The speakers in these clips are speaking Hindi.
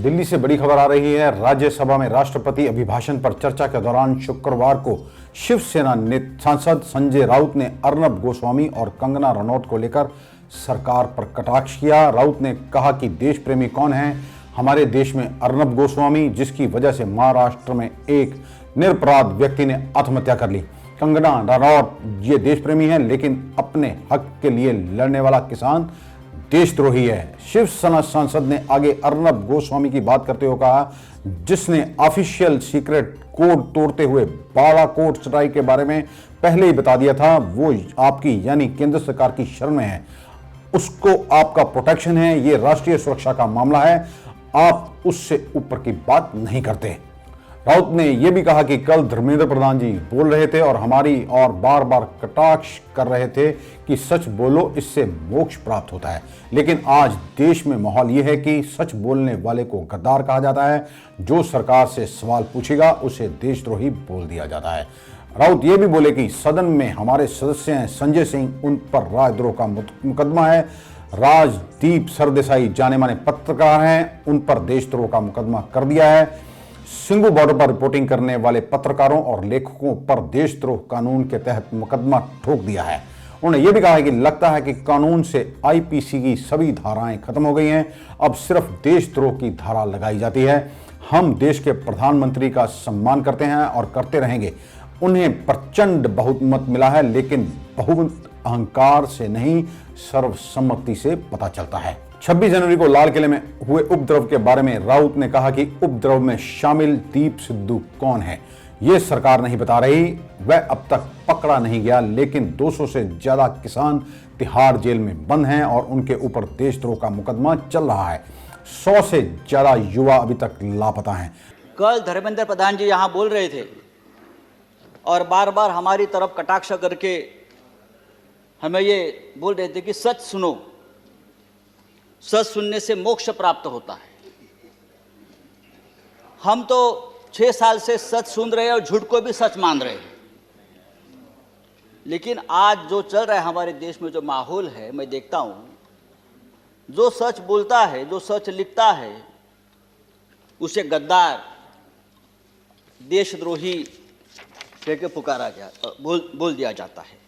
दिल्ली से बड़ी खबर आ रही है। राज्यसभा में राष्ट्रपति अभिभाषण पर चर्चा के दौरान शुक्रवार को शिवसेना सांसद संजय राउत ने अर्नब गोस्वामी और कंगना रनौत को लेकर सरकार पर कटाक्ष किया। राउत ने कहा कि देश प्रेमी कौन है? हमारे देश में अर्नब गोस्वामी, जिसकी वजह से महाराष्ट्र में एक निरपराध व्यक्ति ने आत्महत्या कर ली। कंगना रनौत ये देश प्रेमी है, लेकिन अपने हक के लिए लड़ने वाला किसान देशद्रोही है। शिवसेना सांसद ने आगे अर्नब गोस्वामी की बात करते हुए कहा, जिसने ऑफिशियल सीक्रेट कोड तोड़ते हुए बालाकोट चटाई के बारे में पहले ही बता दिया था, वो आपकी यानी केंद्र सरकार की शरण में है। उसको आपका प्रोटेक्शन है, ये राष्ट्रीय सुरक्षा का मामला है, आप उससे ऊपर की बात नहीं करते। राउत ने यह भी कहा कि कल धर्मेंद्र प्रधान जी बोल रहे थे और हमारी और बार बार कटाक्ष कर रहे थे कि सच बोलो, इससे मोक्ष प्राप्त होता है। लेकिन आज देश में माहौल यह है कि सच बोलने वाले को गद्दार कहा जाता है, जो सरकार से सवाल पूछेगा उसे देशद्रोही बोल दिया जाता है। राउत ये भी बोले कि सदन में हमारे सदस्य हैं संजय सिंह, उन पर राजद्रोह का मुकदमा है। राजदीप सरदेसाई जाने माने पत्रकार हैं, उन पर देशद्रोह का मुकदमा कर दिया है। सिंगू बॉर्डर पर रिपोर्टिंग करने वाले पत्रकारों और लेखकों पर देशद्रोह कानून के तहत मुकदमा ठोक दिया है। उन्होंने यह भी कहा है कि लगता है कि कानून से आईपीसी की सभी धाराएं खत्म हो गई हैं, अब सिर्फ देशद्रोह की धारा लगाई जाती है। हम देश के प्रधानमंत्री का सम्मान करते हैं और करते रहेंगे। उन्हें प्रचंड बहुमत मिला है, लेकिन बहुमत अहंकार से नहीं, सर्वसम्मति से पता चलता है। 26 जनवरी को लाल किले में हुए उपद्रव के बारे में राउत ने कहा कि उपद्रव में शामिल दीप सिद्धू कौन है ये सरकार नहीं बता रही। वह अब तक पकड़ा नहीं गया, लेकिन 200 से ज्यादा किसान तिहाड़ जेल में बंद हैं और उनके ऊपर देशद्रोह का मुकदमा चल रहा है। 100 से ज्यादा युवा अभी तक लापता हैं। कल धर्मेंद्र प्रधान जी यहाँ बोल रहे थे और बार बार हमारी तरफ कटाक्ष करके हमें ये बोल रहे थे कि सच सुनो, सच सुनने से मोक्ष प्राप्त होता है। हम तो 6 साल से सच सुन रहे हैं और झूठ को भी सच मान रहे हैं, लेकिन आज जो चल रहा है हमारे देश में, जो माहौल है, मैं देखता हूं, जो सच बोलता है, जो सच लिखता है, उसे गद्दार, देशद्रोही कह के पुकारा बोल दिया जाता है।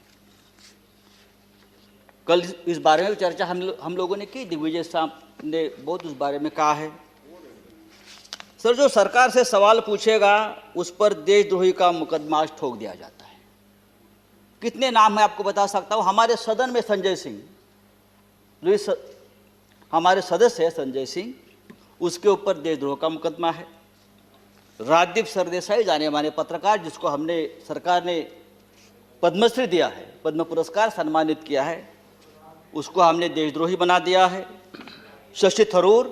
कल इस बारे में चर्चा हम लोगों ने की। दिग्विजय साहब ने बहुत उस बारे में कहा है। सर, जो सरकार से सवाल पूछेगा उस पर देशद्रोही का मुकदमा ठोक दिया जाता है। कितने नाम मैं आपको बता सकता हूं। हमारे सदन में संजय सिंह, जो हमारे सदस्य है संजय सिंह, उसके ऊपर देशद्रोह का मुकदमा है। राजदीप सरदेसाई जाने माने पत्रकार, जिसको सरकार ने पद्मश्री दिया है, पद्म पुरस्कार सम्मानित किया है, उसको हमने देशद्रोही बना दिया है। शशि थरूर,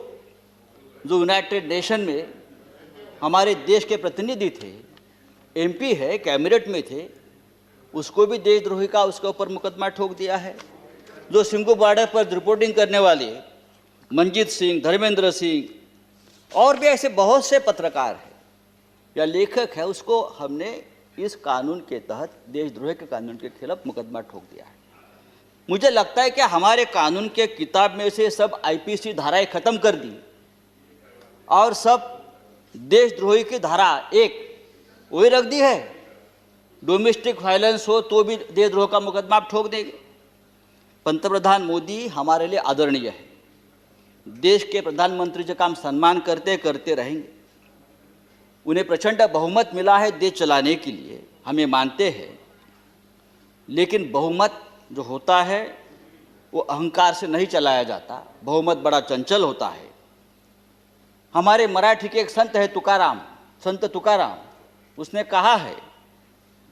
जो यूनाइटेड नेशन में हमारे देश के प्रतिनिधि थे, एमपी है, कैबिनेट में थे, उसको भी देशद्रोही का उसके ऊपर मुकदमा ठोक दिया है। जो सिंगू बॉर्डर पर रिपोर्टिंग करने वाले मंजीत सिंह, धर्मेंद्र सिंह और भी ऐसे बहुत से पत्रकार हैं या लेखक है, उसको हमने इस कानून के तहत, देशद्रोह के कानून के खिलाफ मुकदमा ठोक दिया है। मुझे लगता है कि हमारे कानून के किताब में से सब आईपीसी धाराएं खत्म कर दी और सब देशद्रोही की धारा एक वही रख दी है। डोमेस्टिक वायलेंस हो तो भी देशद्रोह का मुकदमा आप ठोक देंगे। पंतप्रधान मोदी हमारे लिए आदरणीय है। देश के प्रधानमंत्री जी का हम सम्मान करते करते रहेंगे। उन्हें प्रचंड बहुमत मिला है देश चलाने के लिए, हम ये मानते हैं, लेकिन बहुमत जो होता है वो अहंकार से नहीं चलाया जाता। बहुमत बड़ा चंचल होता है। हमारे मराठी के एक संत है तुकाराम, संत तुकाराम, उसने कहा है,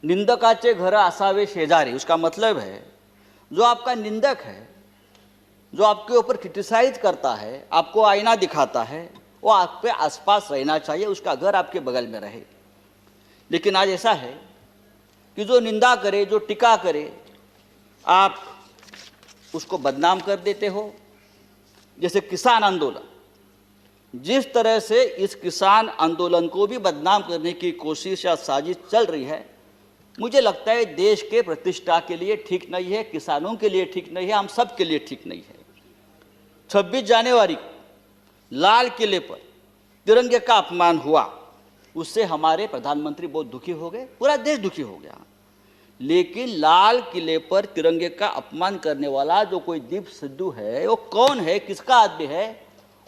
निंदकाचे घर असावे शेजारी। उसका मतलब है, जो आपका निंदक है, जो आपके ऊपर क्रिटिसाइज करता है, आपको आईना दिखाता है, वो आपके आसपास रहना चाहिए, उसका घर आपके बगल में रहे। लेकिन आज ऐसा है कि जो निंदा करे, जो टीका करे, आप उसको बदनाम कर देते हो। जैसे किसान आंदोलन, जिस तरह से इस किसान आंदोलन को भी बदनाम करने की कोशिश या साजिश चल रही है, मुझे लगता है देश के प्रतिष्ठा के लिए ठीक नहीं है, किसानों के लिए ठीक नहीं है, हम सब के लिए ठीक नहीं है। 26 जनवरी को लाल किले पर तिरंगे का अपमान हुआ, उससे हमारे प्रधानमंत्री बहुत दुखी हो गए, पूरा देश दुखी हो गया। लेकिन लाल किले पर तिरंगे का अपमान करने वाला जो कोई दीप सिद्धू है, वो कौन है, किसका आदमी है,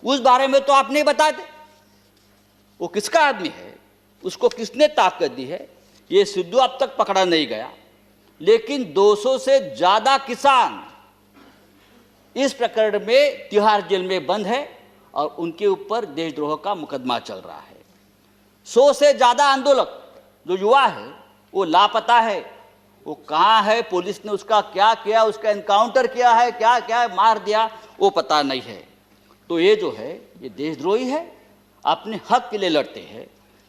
उस बारे में तो आप नहीं बताते। वो किसका आदमी है, उसको किसने ताकत दी है, ये सिद्धू अब तक पकड़ा नहीं गया। लेकिन 200 से ज्यादा किसान इस प्रकरण में तिहाड़ जेल में बंद है और उनके ऊपर देशद्रोह का मुकदमा चल रहा है। 100 से ज्यादा आंदोलक जो युवा है वो लापता है, वो कहाँ है, पुलिस ने उसका क्या किया, उसका एनकाउंटर किया है, क्या क्या मार दिया, वो पता नहीं है। तो ये जो है ये देशद्रोही है, अपने हक के लिए लड़ते हैं।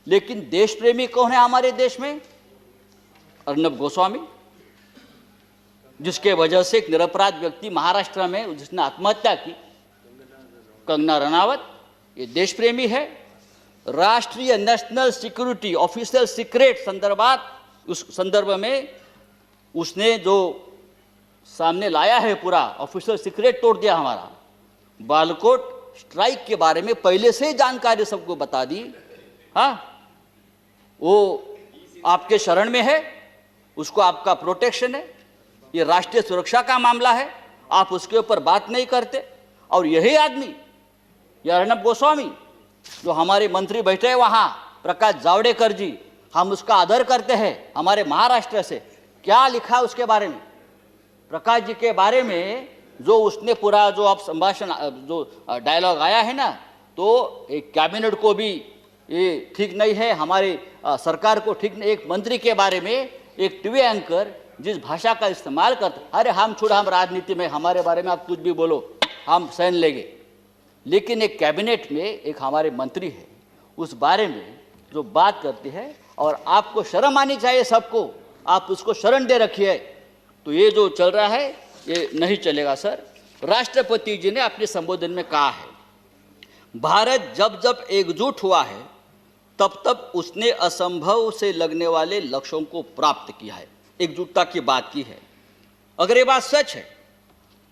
लेकिन देश प्रेमी कौन है हमारे देश में? अर्नब गोस्वामी, जिसके वजह से एक निरपराध व्यक्ति महाराष्ट्र में जिसने आत्महत्या की, कंगना रनावत, ये देश प्रेमी है। राष्ट्रीय नेशनल सिक्योरिटी ऑफिशियल सीक्रेट संदर्भात, उस संदर्भ में उसने जो सामने लाया है पूरा ऑफिशियल सीक्रेट तोड़ दिया हमारा। बालाकोट स्ट्राइक के बारे में पहले से ही जानकारी सबको बता दी। हाँ, वो आपके शरण में है, उसको आपका प्रोटेक्शन है, ये राष्ट्रीय सुरक्षा का मामला है, आप उसके ऊपर बात नहीं करते। और यही आदमी, यह अर्नब गोस्वामी, जो हमारे मंत्री बैठे हैं वहाँ, प्रकाश जावड़ेकर जी, हम उसका आदर करते हैं, हमारे महाराष्ट्र से, क्या लिखा उसके बारे में, प्रकाश जी के बारे में जो उसने पूरा जो आप संभाषण जो डायलॉग आया है ना, तो एक कैबिनेट को भी ये ठीक नहीं है, हमारी सरकार को ठीक नहीं। एक मंत्री के बारे में एक टीवी एंकर जिस भाषा का इस्तेमाल करते, अरे हम छोड़, हम राजनीति में, हमारे बारे में आप कुछ भी बोलो हम सहन लेंगे। लेकिन एक कैबिनेट में एक हमारे मंत्री है, उस बारे में जो बात करती है, और आपको शर्म आनी चाहिए सबको, आप उसको शरण दे रखिए। तो ये जो चल रहा है ये नहीं चलेगा सर। राष्ट्रपति जी ने अपने संबोधन में कहा है, भारत जब जब एकजुट हुआ है तब तब उसने असंभव से लगने वाले लक्ष्यों को प्राप्त किया है, एकजुटता की बात की है। अगर ये बात सच है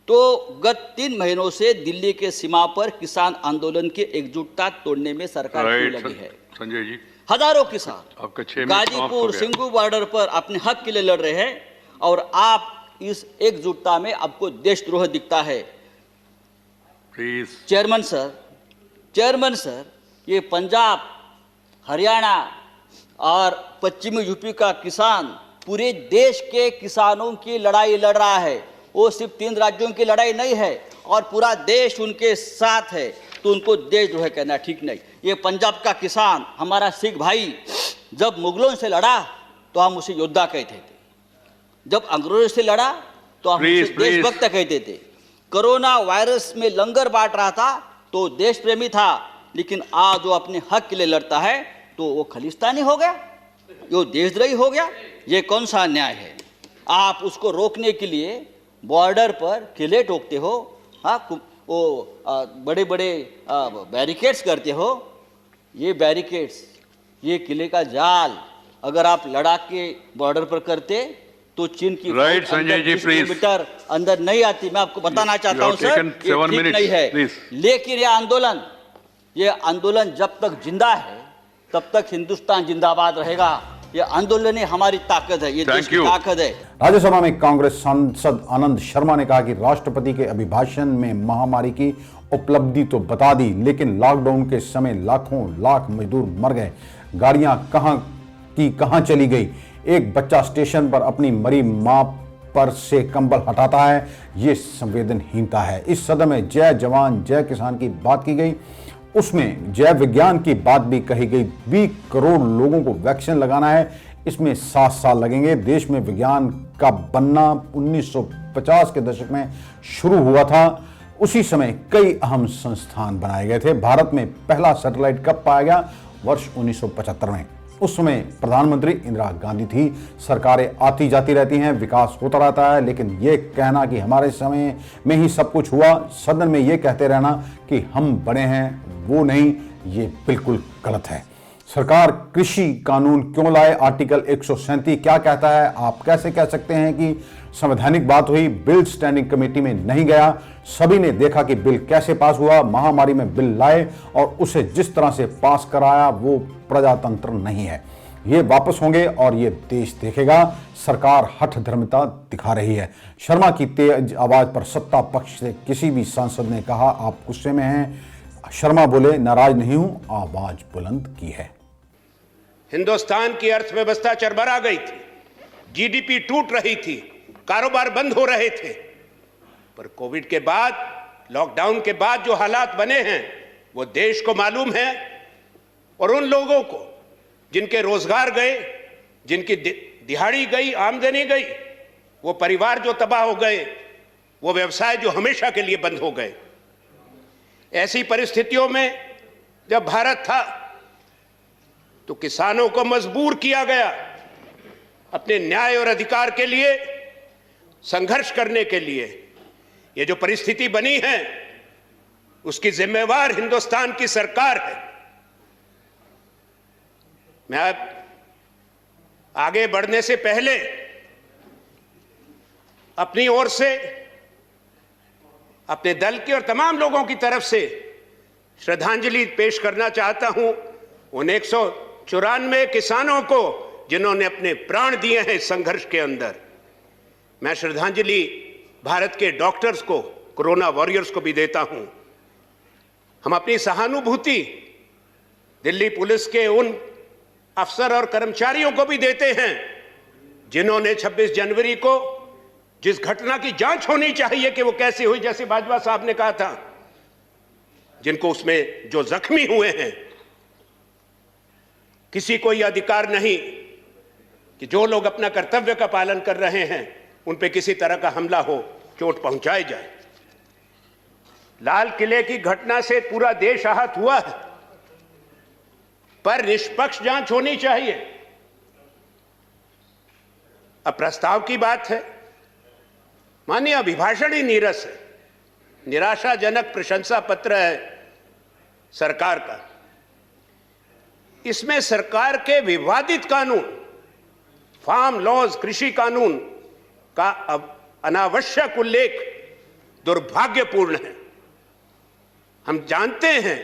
तो गत 3 महीनों से दिल्ली के सीमा पर किसान आंदोलन की एकजुटता तोड़ने में सरकार क्यों लगी है? संजय जी, हजारों किसान गाजीपुर सिंगू बॉर्डर पर अपने हक के लिए लड़ रहे हैं, और आप इस एकजुटता में आपको देशद्रोह दिखता है। प्लीज। चेयरमैन सर, ये पंजाब, हरियाणा और पश्चिमी यूपी का किसान पूरे देश के किसानों की लड़ाई लड़ रहा है। वो सिर्फ 3 राज्यों की लड़ाई नहीं है, और पूरा देश उनके साथ है, तो उनको देशद्रोह कहना ठीक नहीं। ये पंजाब का किसान, हमारा सिख भाई, जब मुगलों से लड़ा तो हम उसे योद्धा कहते थे, जब अंग्रेजों से लड़ा तो हम उसे देशभक्त कहते थे। कोरोना वायरस में लंगर बांट रहा था तो देश प्रेमी था, लेकिन आज वो अपने हक के लिए लड़ता है तो वो खालिस्तानी हो गया, वो देशद्रोही हो गया। ये कौन सा अन्याय है? आप उसको रोकने के लिए बॉर्डर पर किले ठोकते हो, हाँ, वो बड़े बड़े बैरिकेड्स करते हो। ये बैरिकेड्स, ये किले का जाल अगर आप लद्दाख के बॉर्डर पर करते तो चीन की right Sanjay ji, please, kilometre अंदर नहीं आती। मैं आपको बताना चाहता हूं सर, ये ठीक नहीं है। लेकिन ये आंदोलन जब तक जिंदा है तब तक हिंदुस्तान जिंदाबाद रहेगा। ये आंदोलन ही हमारी ताकत है, ये देश की ताकत है। राज्यसभा में कांग्रेस सांसद आनंद शर्मा ने कहा कि राष्ट्रपति के अभिभाषण में महामारी की उपलब्धि तो बता दी, लेकिन लॉकडाउन के समय लाखों लाख मजदूर मर गए, गाड़ियां कहां चली गई, एक बच्चा स्टेशन पर अपनी मरी मां पर से कंबल हटाता है, ये संवेदनहीनता है। इस सदन में जय जवान जय किसान की बात की गई, उसमें जय विज्ञान की बात भी कही गई। 20 करोड़ लोगों को वैक्सीन लगाना है, इसमें 7 साल लगेंगे। देश में विज्ञान का बनना 1950 के दशक में शुरू हुआ था, उसी समय कई अहम संस्थान बनाए गए थे। भारत में पहला सैटेलाइट कब पाया गया? वर्ष 1975 में। उस समय प्रधानमंत्री इंदिरा गांधी थी। सरकारें आती जाती रहती हैं, विकास होता रहता है, लेकिन ये कहना कि हमारे समय में ही सब कुछ हुआ, सदन में ये कहते रहना कि हम बड़े हैं, वो नहीं, ये बिल्कुल गलत है। सरकार कृषि कानून क्यों लाए? आर्टिकल 137 क्या कहता है? आप कैसे कह सकते हैं कि संवैधानिक बात हुई? बिल स्टैंडिंग कमेटी में नहीं गया, सभी ने देखा कि बिल कैसे पास हुआ। महामारी में बिल लाए और उसे जिस तरह से पास कराया वो प्रजातंत्र नहीं है। ये वापस होंगे और ये देश देखेगा। सरकार हठधर्मिता दिखा रही है। शर्मा की तेज आवाज पर सत्ता पक्ष से किसी भी सांसद ने कहा आप गुस्से में हैं। शर्मा बोले नाराज नहीं हूं, आवाज बुलंद की है। हिंदुस्तान की अर्थव्यवस्था चरमरा गई थी, जीडीपी टूट रही थी, कारोबार बंद हो रहे थे। पर कोविड के बाद, लॉकडाउन के बाद जो हालात बने हैं वो देश को मालूम है। और उन लोगों को जिनके रोजगार गए, जिनकी दिहाड़ी गई, आमदनी गई, वो परिवार जो तबाह हो गए, वो व्यवसाय जो हमेशा के लिए बंद हो गए। ऐसी परिस्थितियों में जब भारत था तो किसानों को मजबूर किया गया अपने न्याय और अधिकार के लिए संघर्ष करने के लिए। ये जो परिस्थिति बनी है उसकी जिम्मेवार हिंदुस्तान की सरकार है। मैं अब आगे बढ़ने से पहले अपनी ओर से, अपने दल के और तमाम लोगों की तरफ से श्रद्धांजलि पेश करना चाहता हूं उन 194 किसानों को जिन्होंने अपने प्राण दिए हैं इस संघर्ष के अंदर। मैं श्रद्धांजलि भारत के डॉक्टर्स को, कोरोना वॉरियर्स को भी देता हूं। हम अपनी सहानुभूति दिल्ली पुलिस के उन अफसर और कर्मचारियों को भी देते हैं जिन्होंने 26 जनवरी को जिस घटना की जांच होनी चाहिए कि वो कैसे हुई, जैसे बाजवा साहब ने कहा था, जिनको उसमें जो जख्मी हुए हैं, किसी को यह अधिकार नहीं कि जो लोग अपना कर्तव्य का पालन कर रहे हैं उन पे किसी तरह का हमला हो, चोट पहुंचाई जाए। लाल किले की घटना से पूरा देश आहत हुआ है, पर निष्पक्ष जांच होनी चाहिए। अब प्रस्ताव की बात है, माननीय अभिभाषण ही नीरस है, निराशाजनक प्रशंसा पत्र है सरकार का। इसमें सरकार के विवादित कानून, फार्म लॉज, कृषि कानून का अनावश्यक उल्लेख दुर्भाग्यपूर्ण है। हम जानते हैं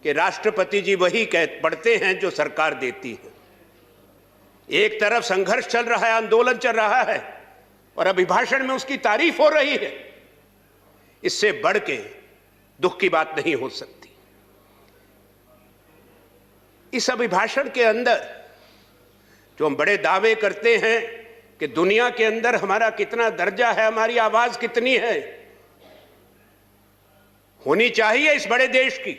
कि राष्ट्रपति जी वही पढ़ते हैं जो सरकार देती है। एक तरफ संघर्ष चल रहा है, आंदोलन चल रहा है और अभिभाषण में उसकी तारीफ हो रही है। इससे बढ़ के दुख की बात नहीं हो सकती। इस अभिभाषण के अंदर जो हम बड़े दावे करते हैं कि दुनिया के अंदर हमारा कितना दर्जा है, हमारी आवाज कितनी है, होनी चाहिए इस बड़े देश की,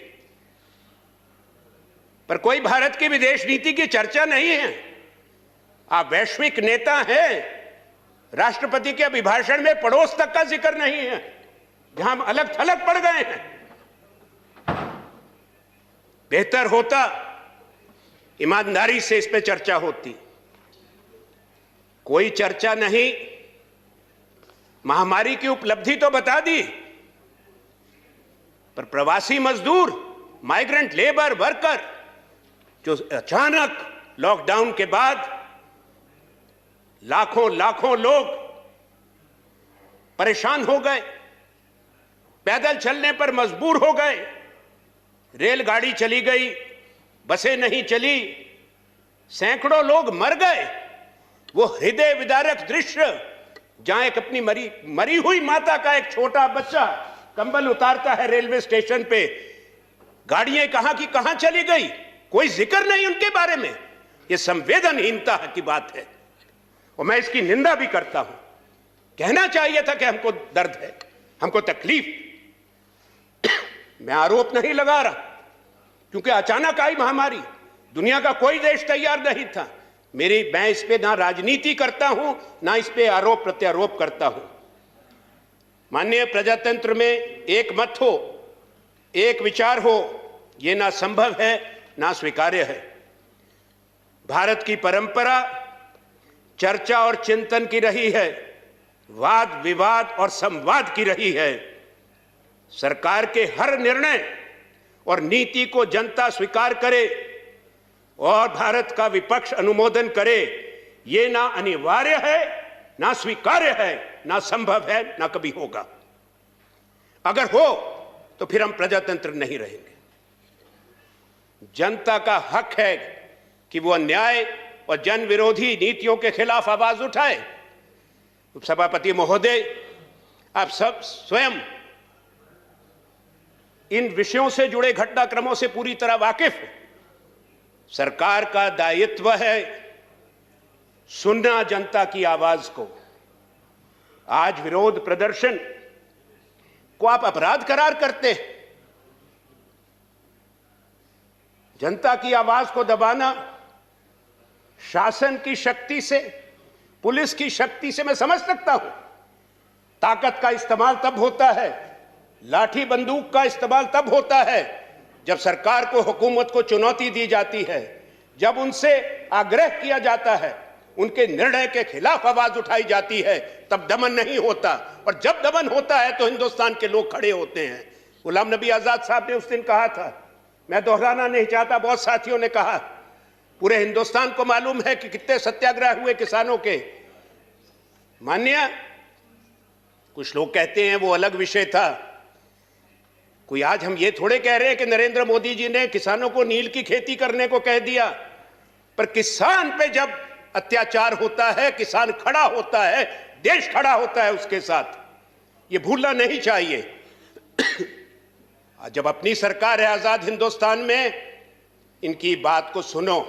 पर कोई भारत की विदेश नीति की चर्चा नहीं है। आप वैश्विक नेता हैं, राष्ट्रपति के अभिभाषण में पड़ोस तक का जिक्र नहीं है, जहां हम अलग थलग पड़ गए हैं। बेहतर होता ईमानदारी से इस पे चर्चा होती। कोई चर्चा नहीं। महामारी की उपलब्धि तो बता दी, पर प्रवासी मजदूर, माइग्रेंट लेबर वर्कर जो अचानक लॉकडाउन के बाद लाखों लाखों लोग परेशान हो गए, पैदल चलने पर मजबूर हो गए, रेलगाड़ी चली गई, बसें नहीं चली, सैकड़ों लोग मर गए। वो हृदय विदारक दृश्य जहां एक अपनी मरी हुई माता का एक छोटा बच्चा कंबल उतारता है रेलवे स्टेशन पे, गाड़ियां कहां की कहां चली गई, कोई जिक्र नहीं उनके बारे में। ये संवेदनहीनता की बात है और मैं इसकी निंदा भी करता हूं। कहना चाहिए था कि हमको दर्द है, हमको तकलीफ। मैं आरोप नहीं लगा रहा, क्योंकि अचानक आई महामारी, दुनिया का कोई देश तैयार नहीं था। मैं इस पे ना राजनीति करता हूं, ना इस पे आरोप प्रत्यारोप करता हूं। माननीय प्रजातंत्र में एक मत हो, एक विचार हो, यह ना संभव है ना स्वीकार्य है। भारत की परंपरा चर्चा और चिंतन की रही है, वाद विवाद और संवाद की रही है। सरकार के हर निर्णय और नीति को जनता स्वीकार करे, और भारत का विपक्ष अनुमोदन करे, ये ना अनिवार्य है, ना स्वीकार्य है, ना संभव है, ना कभी होगा। अगर हो तो फिर हम प्रजातंत्र नहीं रहेंगे। जनता का हक है कि वो अन्याय और जन विरोधी नीतियों के खिलाफ आवाज उठाए। उपसभापति महोदय, आप सब स्वयं इन विषयों से जुड़े घटनाक्रमों से पूरी तरह वाकिफ हैं। सरकार का दायित्व है सुनना जनता की आवाज को। आज विरोध प्रदर्शन को आप अपराध करार करते हैं। जनता की आवाज को दबाना शासन की शक्ति से, पुलिस की शक्ति से मैं समझ सकता हूं। ताकत का इस्तेमाल तब होता है, लाठी बंदूक का इस्तेमाल तब होता है जब सरकार को, हुकूमत को चुनौती दी जाती है, जब उनसे आग्रह किया जाता है, उनके निर्णय के खिलाफ आवाज उठाई जाती है, तब दमन नहीं होता। और जब दमन होता है तो हिंदुस्तान के लोग खड़े होते हैं। गुलाम नबी आजाद साहब ने उस दिन कहा था, मैं दोहराना नहीं चाहता, बहुत साथियों ने कहा, पूरे हिंदुस्तान को मालूम है कि कितने सत्याग्रह हुए किसानों के। मान्य, कुछ लोग कहते हैं वो अलग विषय था। कोई आज हम ये थोड़े कह रहे हैं कि नरेंद्र मोदी जी ने किसानों को नील की खेती करने को कह दिया, पर किसान पे जब अत्याचार होता है, किसान खड़ा होता है, देश खड़ा होता है उसके साथ, ये भूलना नहीं चाहिए। जब अपनी सरकार है आजाद हिंदुस्तान में, इनकी बात को सुनो।